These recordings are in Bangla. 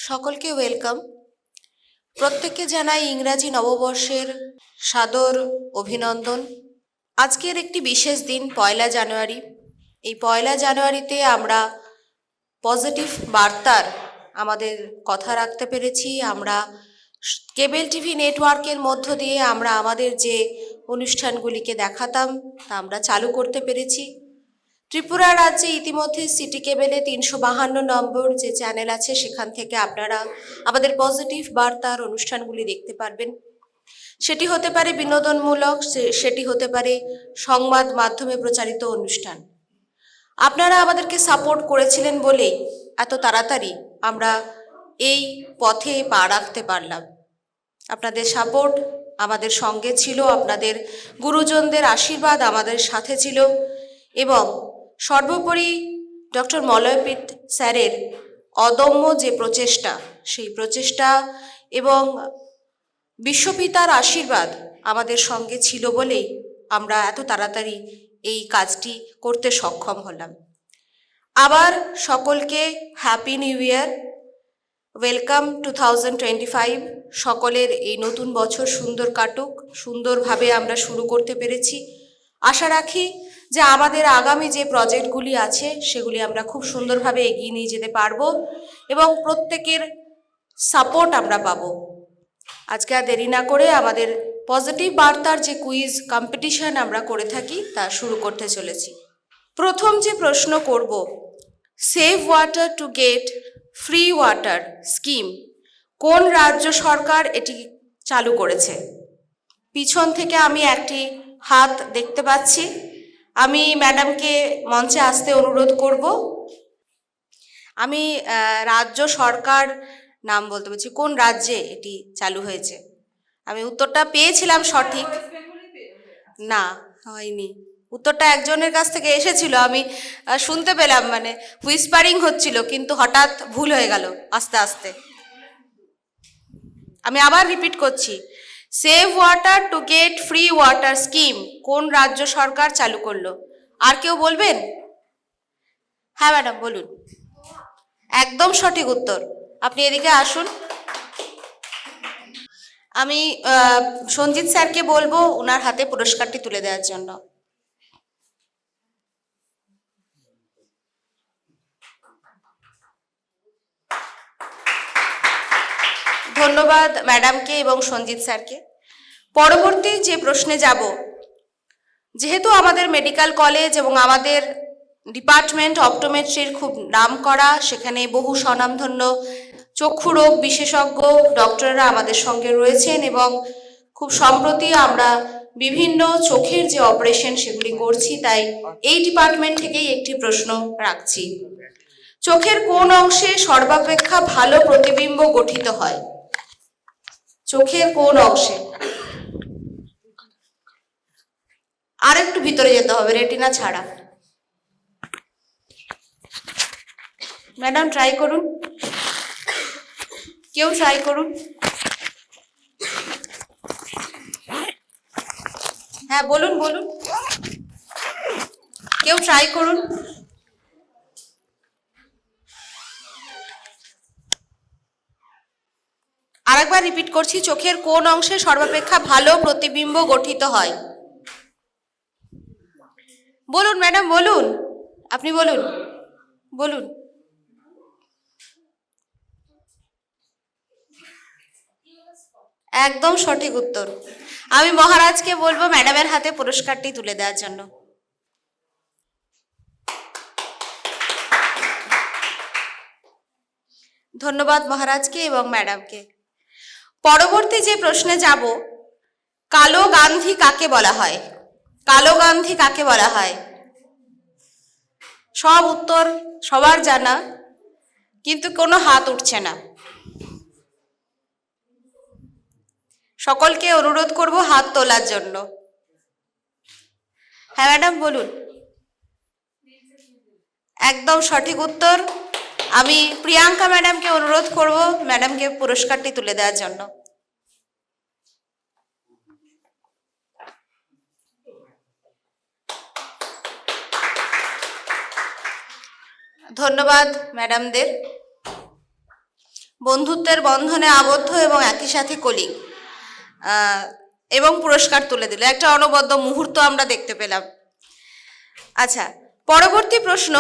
সকলকে ওয়েলকাম। প্রত্যেককে জানাই ইংরাজি নববর্ষের সাদর অভিনন্দন। আজকের একটি বিশেষ দিন, 1 জানুয়ারি। এই 1 জানুয়ারিতে আমরা পজিটিভ বার্তার আমাদের কথা রাখতে পেরেছি। আমরা কেবল টিভি নেটওয়ার্কের মধ্য দিয়ে আমরা আমাদের যে অনুষ্ঠানগুলিকে দেখাতাম তা আমরা চালু করতে পেরেছি। ত্রিপুরা রাজ্যে ইতিমধ্যে সিটি কেবেলে 352 নম্বর যে চ্যানেল আছে সেখান থেকে আপনারা আমাদের পজিটিভ বার্তার অনুষ্ঠানগুলি দেখতে পারবেন। সেটি হতে পারে বিনোদনমূলক, সেটি হতে পারে সংবাদ মাধ্যমে প্রচারিত অনুষ্ঠান। আপনারা আমাদেরকে সাপোর্ট করেছিলেন বলেই এত তাড়াতাড়ি আমরা এই পথে পা রাখতে পারলাম। আপনাদের সাপোর্ট আমাদের সঙ্গে ছিল, আপনাদের গুরুজনদের আশীর্বাদ আমাদের সাথে ছিল এবং সর্বোপরি ডক্টর মলয়পিত স্যারের অদম্য যে প্রচেষ্টা, সেই প্রচেষ্টা এবং বিশ্বপিতার আশীর্বাদ আমাদের সঙ্গে ছিল বলেই আমরা এত তাড়াতাড়ি এই কাজটি করতে সক্ষম হলাম। আবার সকলকে হ্যাপি নিউ ইয়ার, ওয়েলকাম 2025। সকলের এই নতুন বছর সুন্দর কাটুক, সুন্দরভাবে আমরা শুরু করতে পেরেছি। আশা রাখি যে আমাদের আগামী যে প্রজেক্টগুলি আছে সেগুলি আমরা খুব সুন্দরভাবে এগিয়ে নিয়ে যেতে পারবো এবং প্রত্যেকের সাপোর্ট আমরা পাবো। আজকে আর দেরি না করে আমাদের পজিটিভ বার্তার যে কুইজ কম্পিটিশন আমরা করে থাকি তা শুরু করতে চলেছি। প্রথম যে প্রশ্ন করব, save water to get free water scheme কোন রাজ্য সরকার এটি চালু করেছে? পিছন থেকে আমি একটি হাত দেখতে পাচ্ছি। আমি ম্যাডামকে মঞ্চে আসতে অনুরোধ করব। আমি রাজ্য সরকার নাম বলতে বলছি, কোন রাজ্যে এটি চালু হয়েছে? আমি উত্তরটা পেয়েছিলাম সঠিক, না হয়নি। উত্তরটা একজনের কাছ থেকে এসেছিল, আমি শুনতে পেলাম, মানে হুইসপারিং হচ্ছিল, কিন্তু হঠাৎ ভুল হয়ে গেল আস্তে আস্তে। আমি আবার রিপিট করছি, save water to get free water scheme কোন রাজ্য সরকার চালু করলো? আর কেউ বলবেন? হ্যাঁ ম্যাডাম বলুন। একদম সঠিক উত্তর। আপনি এদিকে আসুন। আমি সঞ্জিত স্যারকে বলবো ওনার হাতে পুরস্কারটি তুলে দেওয়ার জন্য। ধন্যবাদ ম্যাডামকে এবং সঞ্জিত স্যারকে। পরবর্তী যে প্রশ্নে যাব, যেহেতু আমাদের মেডিকেল কলেজ এবং আমাদের ডিপার্টমেন্ট অপটোমেট্রির খুব নাম করা, সেখানে বহু স্বনামধন্য চক্ষু রোগ বিশেষজ্ঞ ডক্টররা আমাদের সঙ্গে রয়েছেন এবং খুব সম্প্রতি আমরা বিভিন্ন চোখের যে অপারেশন সেগুলি করছি, তাই এই ডিপার্টমেন্ট থেকেই একটি প্রশ্ন রাখছি। চোখের কোন অংশে সর্বাপেক্ষা ভালো প্রতিবিম্ব গঠিত হয়? চোখের কোন অংশে? আর একটু ভিতরে যেতে হবে, রেটিনা ছাড়া। ম্যাডাম ট্রাই করুন, কেউ ট্রাই করুন। হ্যাঁ বলুন বলুন, কেউ ট্রাই করুন। আরেকবার রিপিট করছি, চোখের কোন অংশে সর্বাপেক্ষা ভালো প্রতিবিম্ব গঠিত হয়? বলুন ম্যাডাম বলুন, আপনি বলুন বলুন। একদম সঠিক উত্তর। আমি মহারাজকে বলবো ম্যাডামের হাতে পুরস্কারটি তুলে দেওয়ার জন্য। ধন্যবাদ মহারাজকে এবং ম্যাডামকে। পরবর্তী যে প্রশ্নে যাব, কালো গান্ধী কাকে বলা হয়? কালো গান্ধী কাকে বলা হয়? সব উত্তর সবার জানা, কিন্তু কোনো হাত উঠছে না। সকলকে অনুরোধ করব হাত তোলার জন্য। হ্যাঁ ম্যাডাম বলুন। একদম সঠিক উত্তর। আমি প্রিয়াঙ্কা ম্যাডামকে অনুরোধ করব ম্যাডামকে পুরস্কারটি তুলে দেওয়ার জন্য। ধন্যবাদ ম্যাডামদের। বন্ধুত্বের বন্ধনে আবদ্ধ এবং একই সাথে কলিগ, এবং পুরস্কার তুলে দিল। একটা অনবদ্য মুহূর্ত আমরা দেখতে পেলাম। আচ্ছা, পরবর্তী প্রশ্ন,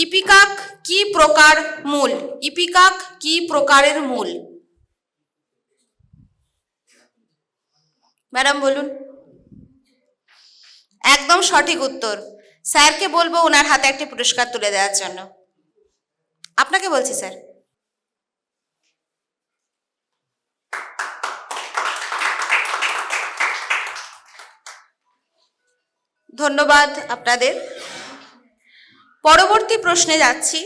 ইপিকাক কি প্রকার মূল? ইপিকাক কি প্রকারের মূল? ম্যাডাম বলুন। একদম সঠিক উত্তর। স্যারকে বলবো ওনার হাতে একটি পুরস্কার তুলে দেওয়ার জন্য। আপনাকে বলছি স্যার। ধন্যবাদ আপনাদের। পরবর্তী প্রশ্নে যাচ্ছি।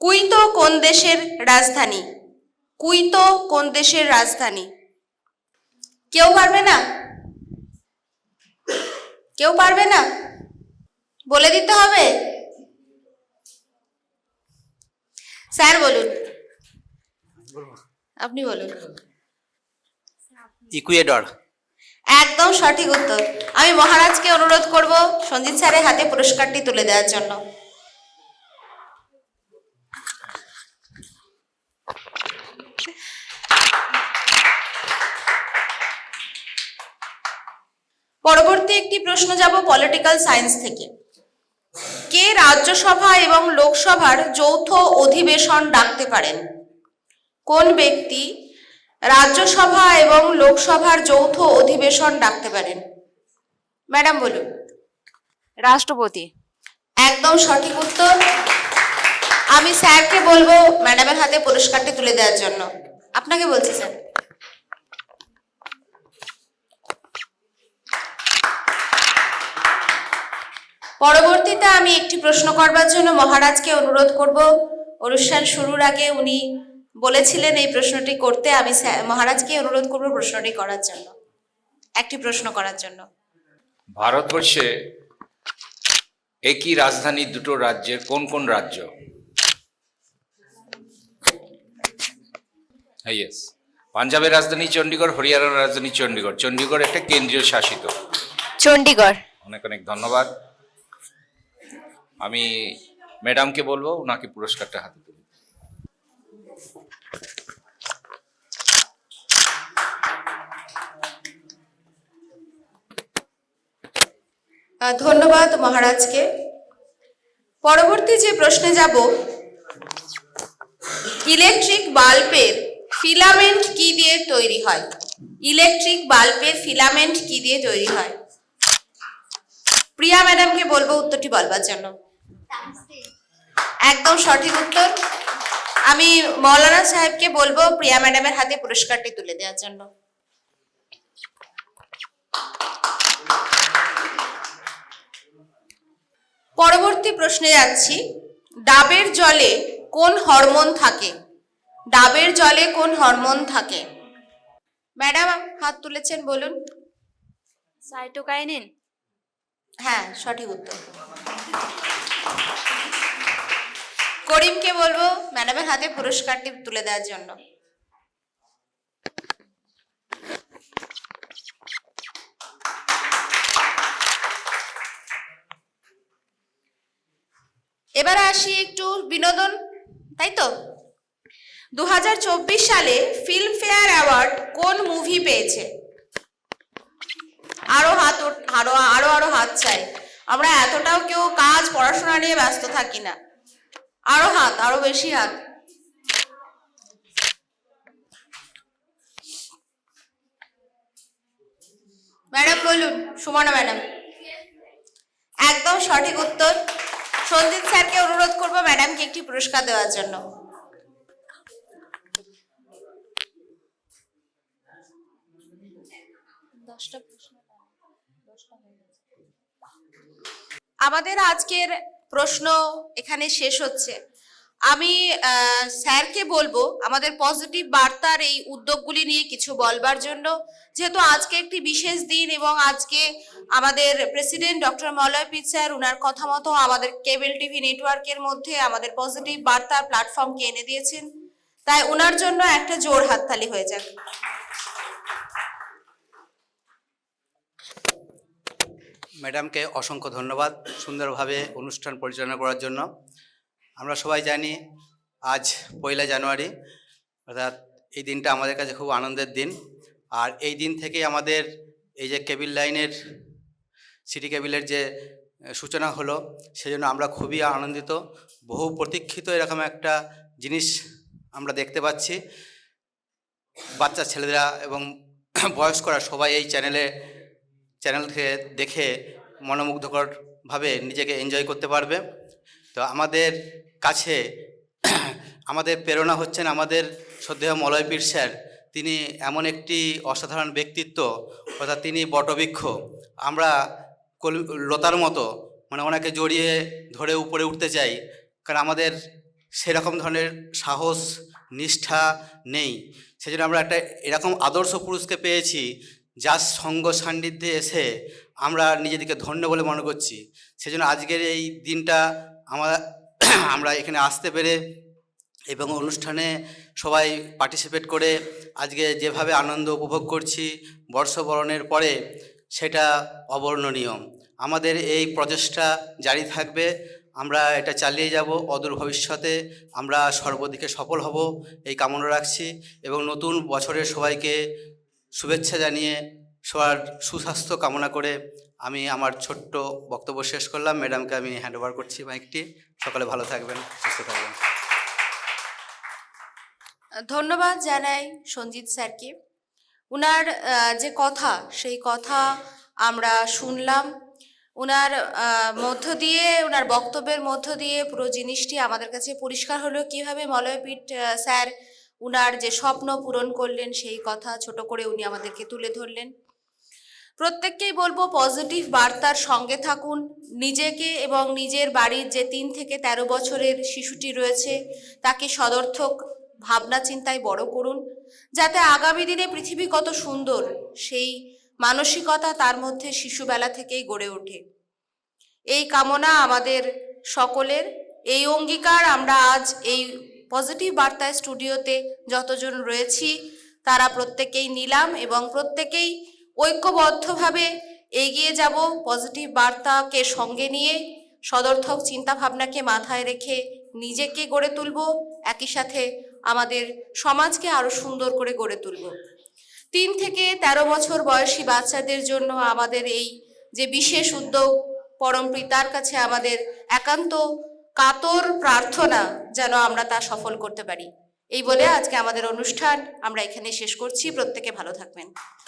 কুইতো কোন দেশের রাজধানী? কুইতো কোন দেশের রাজধানী? কেউ পারবে না? কেউ পারবে না? বলে দিতে হবে? স্যার বলুন। আপনি বলুন। ইকুয়েডর। একদম সঠিক উত্তর। আমি মহারাজকে অনুরোধ করব সঞ্জিত স্যারের হাতে পুরস্কারটি তুলে দেওয়ার জন্য। পরবর্তী একটি প্রশ্ন যাব পলিটিক্যাল সায়েন্স থেকে। কে রাজ্যসভা এবং লোকসভার যৌথ অধিবেশন ডাকতে পারেন? কোন ব্যক্তি রাজ্যসভা এবং লোকসভার যৌথ অধিবেশন ডাকতে পারেন? ম্যাডাম বলুন। রাষ্ট্রপতি। একদম সঠিক উত্তর। আমি স্যারকে বলবো ম্যাডামের হাতে পুরস্কারটি তুলে দেওয়ার জন্য। আপনাকে বলছি স্যার। পরবর্তীতে আমি একটি প্রশ্ন করবার জন্য মহারাজকে অনুরোধ করব। অনুষ্ঠান শুরুর আগে উনি বলেছিলেন এই প্রশ্নটি করতে। আমি মহারাজকে অনুরোধ করব প্রশ্নটি করার জন্য, একটি প্রশ্ন করার জন্য। ভারতবর্ষে একই রাজধানী দুটো রাজ্যের কোন কোন রাজ্য? ইয়েস, পাঞ্জাবের রাজধানী চণ্ডীগড়, হরিয়ানার রাজধানী চণ্ডীগড়। চণ্ডীগড় একটা কেন্দ্রীয় শাসিত। চণ্ডীগড়। অনেক অনেক ধন্যবাদ। আমি ম্যাডামকে বলবো ওনাকে পুরস্কারটা হাতে তুলে। ধন্যবাদ মহারাজকে। পরবর্তী যে প্রশ্নে যাব, ইলেকট্রিক বাল্বের ফিলামেন্ট কি দিয়ে তৈরি হয়? ইলেকট্রিক বাল্বের ফিলামেন্ট কি দিয়ে তৈরি হয়? প্রিয়া ম্যাডামকে বলবো উত্তরটি বলবার জন্য। একদম সঠিক উত্তর। আমি মৌলানা সাহেবকে বলবো প্রিয়া ম্যাডামের হাতে পুরস্কারটি তুলে দেওয়ার জন্য। পরবর্তী প্রশ্নে যাচ্ছি। ডাবের জলে কোন হরমোন থাকে? ডাবের জলে কোন হরমোন থাকে? ম্যাডাম হাত তুলেছেন, বলুন। সাইটোকাইনিন। হ্যাঁ, সঠিক উত্তর। করিমকে বলবো ম্যাডামের হাতে পুরস্কারটি তুলে দেওয়ার জন্য। এবারে আসি একটু বিনোদন, তাই তো? 2024 সালে ফিল্মফেয়ার অ্যাওয়ার্ড কোন মুভি পেয়েছে? আরো হাত আরো আরো আরো হাত চাই। আমরা এতটাও কেউ কাজ পড়াশোনা নিয়ে ব্যস্ত থাকি না। আরো হাত, আরো বেশি হাত। ম্যাডাম বলুন। সুমনা ম্যাডাম। একদম সঠিক উত্তর। সঞ্জিত স্যারকে অনুরোধ করবো ম্যাডামকে একটি পুরস্কার দেওয়ার জন্য। আমাদের আজকের প্রশ্ন এখানে শেষ হচ্ছে। আমি স্যারকে বলবো আমাদের পজিটিভ বার্তার এই উদ্যোগগুলি নিয়ে কিছু বলবার জন্য, যেহেতু আজকে একটি বিশেষ দিন এবং আজকে আমাদের প্রেসিডেন্ট ডক্টর মলয়পিত স্যার ওনার কথা মতো আমাদের কেবল টিভি নেটওয়ার্কের মধ্যে আমাদের পজিটিভ বার্তার প্ল্যাটফর্মকে এনে দিয়েছেন। তাই ওনার জন্য একটা জোর হাততালি হয়ে যাক। ম্যাডামকে অসংখ্য ধন্যবাদ সুন্দরভাবে অনুষ্ঠান পরিচালনা করার জন্য। আমরা সবাই জানি আজ 1 জানুয়ারি, অর্থাৎ এই দিনটা আমাদের কাছে খুব আনন্দের দিন। আর এই দিন থেকেই আমাদের এই যে কেবল লাইনের, সিটি কেবলের যে সূচনা হলো, সেজন্য আমরা খুবই আনন্দিত। বহু প্রতীক্ষিত এরকম একটা জিনিস আমরা দেখতে পাচ্ছি। বাচ্চা ছেলেরা এবং বয়স্করা সবাই এই চ্যানেলকে দেখে মনোমুগ্ধকরভাবে নিজেকে এনজয় করতে পারবে। তো আমাদের কাছে আমাদের প্রেরণা হচ্ছেন আমাদের শ্রদ্ধেয় মলয়পীর স্যার। তিনি এমন একটি অসাধারণ ব্যক্তিত্ব, অর্থাৎ তিনি বটবৃক্ষ। আমরা লতার মতো মানে ওনাকে জড়িয়ে ধরে উপরে উঠতে চাই, কারণ আমাদের সেরকম ধরনের সাহস নিষ্ঠা নেই। সেজন্য আমরা একটা এরকম আদর্শ পুরুষকে পেয়েছি, যার সঙ্গ সান্নিধ্যে এসে আমরা নিজেদেরকে ধন্য বলে মনে করছি। সেজন্য আজকের এই দিনটা আমরা এখানে আসতে পেরে এবং অনুষ্ঠানে সবাই পার্টিসিপেট করে আজকে যেভাবে আনন্দ উপভোগ করছি বর্ষবরণের পরে, সেটা অবর্ণনীয়। আমাদের এই প্রচেষ্টা জারি থাকবে, আমরা এটা চালিয়ে যাব। অদূর ভবিষ্যতে আমরা সর্বদিকে সফল হব এই কামনা রাখছি এবং নতুন বছরের সবাইকে শুভেচ্ছা জানিয়ে সবার সুস্বাস্থ্য কামনা করে আমি আমার ছোট্ট বক্তব্য শেষ করলাম। ম্যাডামকে আমি হ্যান্ড ওভার করছি মাইকটি। সকলে ভালো থাকবেন, সুস্থ থাকবেন। ধন্যবাদ জানাই সঞ্জিত স্যারকে। উনার যে কথা, সেই কথা আমরা শুনলাম। উনার মধ্য দিয়ে, উনার বক্তব্যের মধ্য দিয়ে পুরো জিনিসটি আমাদের কাছে পরিষ্কার হলো কীভাবে মলয়পীঠ স্যার উনার যে স্বপ্ন পূরণ করলেন, সেই কথা ছোট করে উনি আমাদেরকে তুলে ধরলেন। প্রত্যেককেই বলবো পজিটিভ বার্তার সঙ্গে থাকুন। নিজেকে এবং নিজের বাড়ির যে 3 থেকে 13 বছরের শিশুটি রয়েছে তাকে সদর্থক ভাবনা চিন্তায় বড় করুন, যাতে আগামী দিনে পৃথিবী কত সুন্দর সেই মানসিকতা তার মধ্যে শিশুবেলা থেকেই গড়ে ওঠে। এই কামনা আমাদের সকলের, এই অঙ্গীকার আমরা আজ এই পজিটিভ বার্তা স্টুডিওতে যতজন রয়েছি তারা প্রত্যেকেই নিলাম এবং প্রত্যেকেই ঐক্যবদ্ধভাবে এগিয়ে যাব। পজিটিভ বার্তাকে সঙ্গে নিয়ে সদর্থক চিন্তাভাবনাকে মাথায় রেখে নিজেকে গড়ে তুলব, একই সাথে আমাদের সমাজকে আরও সুন্দর করে গড়ে তুলব। 3 থেকে 13 বছর বয়সী বাচ্চাদের জন্য আমাদের এই যে বিশেষ উদ্যোগ, পরম পিতার কাছে আমাদের একান্ত কাতর প্রার্থনা যেন আমরা তা সফল করতে পারি। এই বলে আজকে আমাদের অনুষ্ঠান আমরা এখানে শেষ করছি। প্রত্যেকে ভালো থাকবেন।